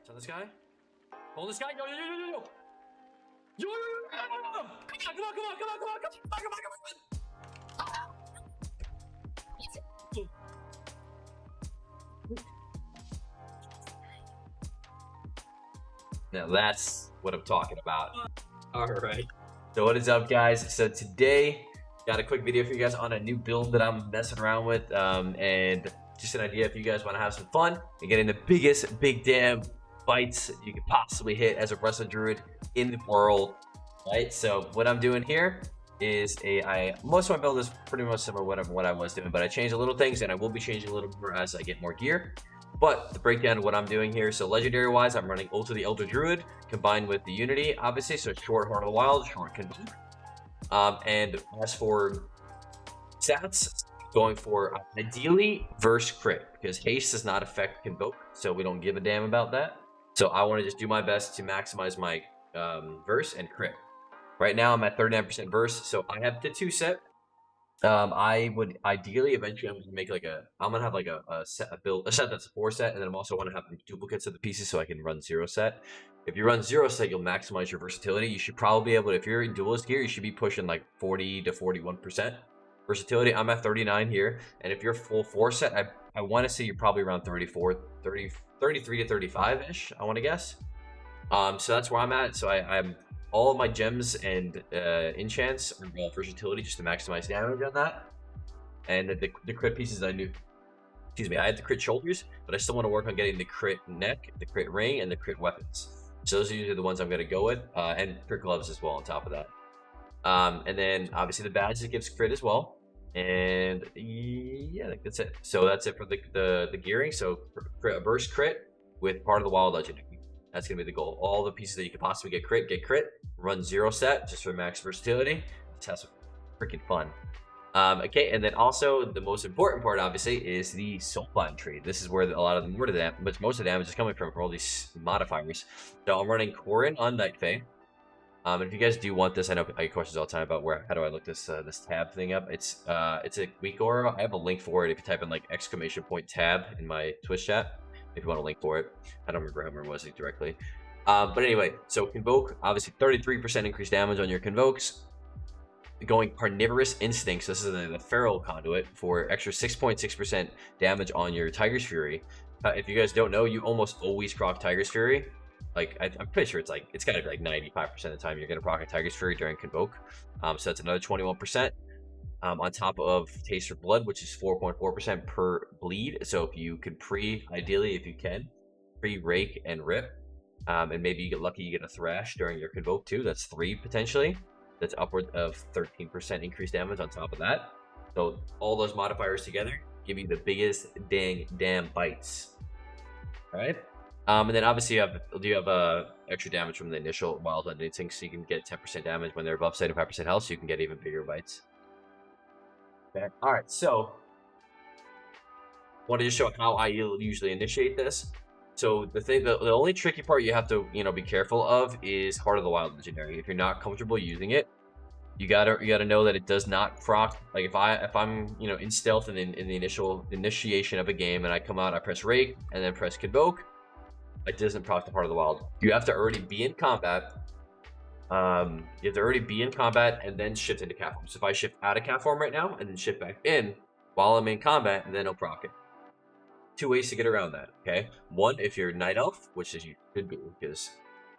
Tell this guy. Hold this guy. Yo, yo, yo, yo, yo, yo. Yo, yo, yo, yo. Come on. Now that's what I'm talking about. All right. So what is up, guys? So today, got a quick video for you guys on a new build that I'm messing around with, and just an idea if you guys want to have some fun and getting the biggest big damn bites you could possibly hit as a Resto Druid in the world, right? So what I'm doing here is most of my build is pretty much similar to what I was doing, but I changed a little things, and I will be changing a little more as I get more gear. But the breakdown of what I'm doing here, so legendary wise, I'm running Ult of the Elder Druid combined with the Unity, obviously, so short Heart of the Wild, short Convoke. And as for stats, going for ideally verse crit, because haste does not affect Convoke, so we don't give a damn about that. So I want to just do my best to maximize my verse and crit. Right now I'm at 39% verse, so I have the 2 set. I would ideally eventually I'm gonna have like a set that's a 4 set, and then I'm also want to have duplicates of the pieces so I can run 0 set. If you run 0 set, you'll maximize your versatility. You should probably be able to, if you're in duelist gear, you should be pushing like 40 to 41% versatility. I'm at 39 here, and if you're full 4 set, I want to say you're probably around 33 to 35 ish. I want to guess. So that's where I'm at. So I'm all of my gems and enchants are all versatility just to maximize damage on that. And the crit pieces I had the crit shoulders, but I still want to work on getting the crit neck, the crit ring, and the crit weapons. So those are usually the ones I'm going to go with, and crit gloves as well on top of that. And then obviously the badge that gives crit as well. And yeah, that's it. So that's it for the gearing. So burst crit with part of the wild legendary. That's gonna be the goal. All the pieces that you could possibly get crit. Run 0 set just for max versatility. Just have some freaking fun. Okay, and then also the most important part, obviously, is the Soulblind tree. This is where a lot of the most of the damage is coming from for all these modifiers. So I'm running Corin on Night Fae. And if you guys do want this, I know I get questions all the time about how do I look this tab thing up. It's a weak aura. I have a link for it if you type in like !tab in my Twitch chat. If you want a link for it. I don't remember how it was directly. But anyway, so Convoke, obviously 33% increased damage on your Convokes. Going Carnivorous Instincts, this is the Feral Conduit, for extra 6.6% damage on your Tiger's Fury. If you guys don't know, you almost always proc Tiger's Fury. Like, I'm pretty sure it's gotta be like 95% of the time you're gonna proc a Tiger's Fury during Convoke. So that's another 21%. On top of Taste for Blood, which is 4.4% per bleed. So if you can ideally, if you can, rake and rip, and maybe you get lucky, you get a thrash during your Convoke too. That's 3 potentially. That's upward of 13% increased damage on top of that. So all those modifiers together give you the biggest damn bites. All right. And then obviously you have extra damage from the initial wild ending, so you can get 10% damage when they're above 75% health, so you can get even bigger bites. Okay. All right, so want to just show how I usually initiate this. So the only tricky part you have to be careful of is Heart of the Wild legendary. If you're not comfortable using it, you gotta know that it does not proc. Like if I'm in stealth and in the initial initiation of a game, and I come out, I press rake and then press Convoke, it doesn't proc the Heart of the Wild. You have to already be in combat. You have to already be in combat and then shift into cat form. So if I shift out of cat form right now and then shift back in while I'm in combat, and then I'll proc it. 2 ways to get around that, okay? One, if you're Night Elf, which is you could be, because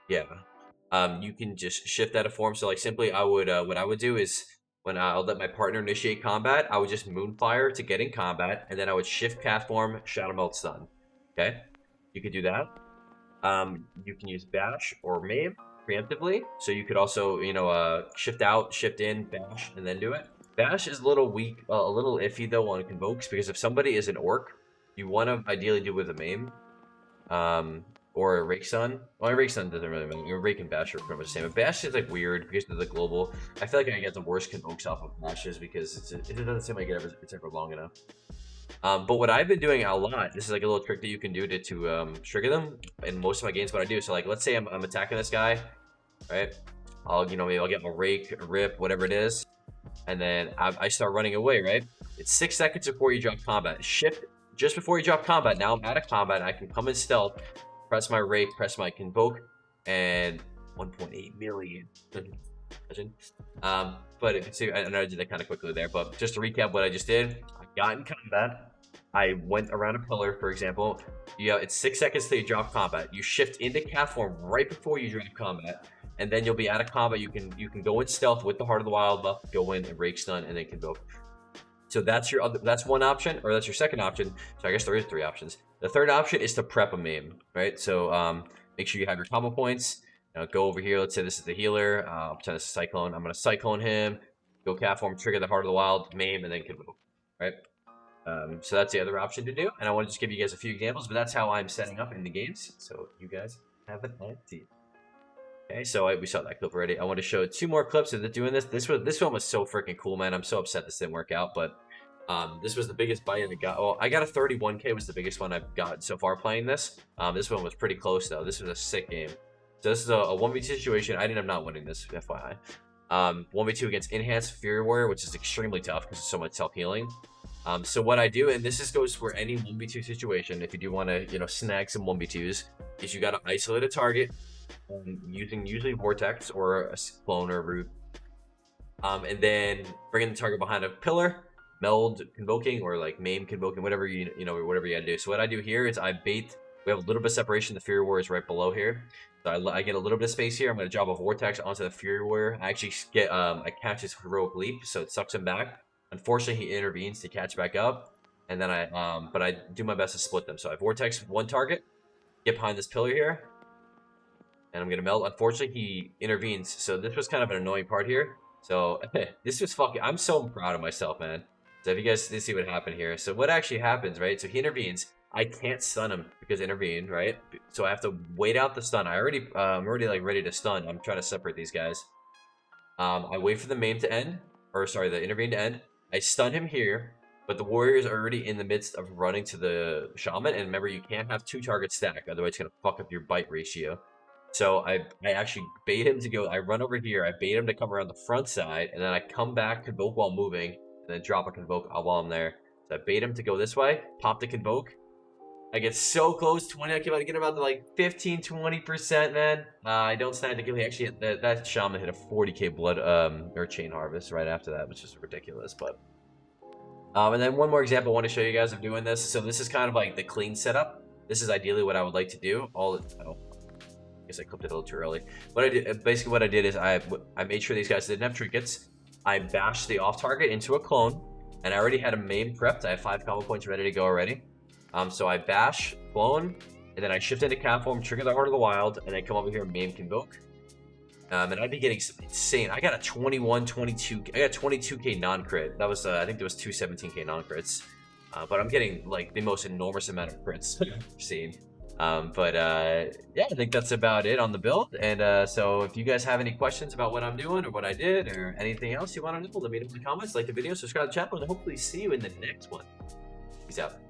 yeah, you can just shift out of form. So like simply, I would what I would do is when I'll let my partner initiate combat, I would just Moonfire to get in combat, and then I would shift cat form, Shadow Melt Stun. Okay, you could do that. You can use Bash or Maim preemptively, so you could also shift out, shift in, bash, and then do it. Bash is a little weak, a little iffy though on Convokes, because if somebody is an orc, you want to ideally do with a Maim, or a Rake Stun. Well, a Rake Stun doesn't really matter. Rake and Bash are pretty much the same. But Bash is like weird because of the global. I feel like I get the worst Convokes off of Bashes because it doesn't seem like it's ever long enough. But what I've been doing a lot, this is like a little trick that you can do to trigger them in most of my games. What I do, so like let's say I'm attacking this guy, right? Maybe I'll get my rake, rip, whatever it is, and then I start running away, right? It's 6 seconds before you drop combat. Shift just before you drop combat. Now I'm out of combat. I can come in stealth, press my rake, press my convoke, and 1.8 million. But if you see, I know I did that kind of quickly there, but just to recap what I just did, I got in combat. I went around a pillar, for example. It's 6 seconds till you drop combat. You shift into cat form right before you drop combat, and then you'll be out of combat. You can go in stealth with the Heart of the Wild buff, go in and rake stun, and then convoke. So that's one option, or that's your second option. So I guess there is 3 options. The third option is to prep a meme, right? So make sure you have your combo points. Go over here. Let's say this is the healer. I'll pretend it's a Cyclone. I'm going to Cyclone him, go cat form, trigger the Heart of the Wild, meme, and then convoke, right? So that's the other option to do. And I want to just give you guys a few examples, but that's how I'm setting up in the games. So you guys have an idea. Okay, so we saw that clip already. I want to show 2 more clips of doing this. This one was so freaking cool, man. I'm so upset this didn't work out, but this was the biggest buy I got. Well, I got a 31K was the biggest one I've got so far playing this. This one was pretty close though. This was a sick game. So this is a 1v2 situation. I ended up not winning this, FYI. 1v2 against Enhanced Fury Warrior, which is extremely tough because there's so much self-healing. So what I do, and this goes for any 1v2 situation, if you do want to, snag some 1v2s, is you got to isolate a target using usually Vortex or a clone or a root, and then bringing the target behind a pillar, meld convoking or like maim convoking, whatever whatever you got to do. So what I do here is I bait. We have a little bit of separation. The Fury Warrior is right below here. So I get a little bit of space here. I'm going to drop a Vortex onto the Fury Warrior. I actually get I catch his heroic leap, so it sucks him back. Unfortunately, he intervenes to catch back up, and then but I do my best to split them. So I Vortex one target, get behind this pillar here, and I'm gonna melt. Unfortunately, he intervenes, so this was kind of an annoying part here. So this was fucking. I'm so proud of myself, man. So if you guys did see what happened here, so what actually happens, right? So he intervenes. I can't stun him because intervene, right? So I have to wait out the stun. I'm already like ready to stun. I'm trying to separate these guys. I wait for the maim to end, or sorry, the intervene to end. I stun him here, but the warrior is already in the midst of running to the shaman. And remember, you can't have 2 targets stacked, otherwise it's gonna fuck up your bite ratio. So I actually bait him to go. I run over here. I bait him to come around the front side, and then I come back, convoke while moving, and then drop a convoke while I'm there. So I bait him to go this way, pop the convoke. I get so close, 20. I get about to like 15, 20%, man. I don't snag the kill. Actually, that shaman hit a 40k blood or chain harvest right after that, which is ridiculous. But and then one more example I want to show you guys of doing this. So this is kind of like the clean setup. This is ideally what I would like to do. I guess I clipped it a little too early. Basically what I did is I made sure these guys didn't have trinkets. I bashed the off target into a clone, and I already had a main prepped. I have 5 combo points ready to go already. So I bash, clone, and then I shift into cat form, trigger the Heart of the Wild, and then come over here and maim convoke. And I'd be getting some insane. I got a 22. I got 22k non-crit. That was I think there was 217k non-crits. But I'm getting like the most enormous amount of crits I've seen. Yeah, I think that's about it on the build. And so if you guys have any questions about what I'm doing or what I did or anything else you want to know, let me know in the comments. Like the video, subscribe to the channel, and hopefully see you in the next one. Peace out.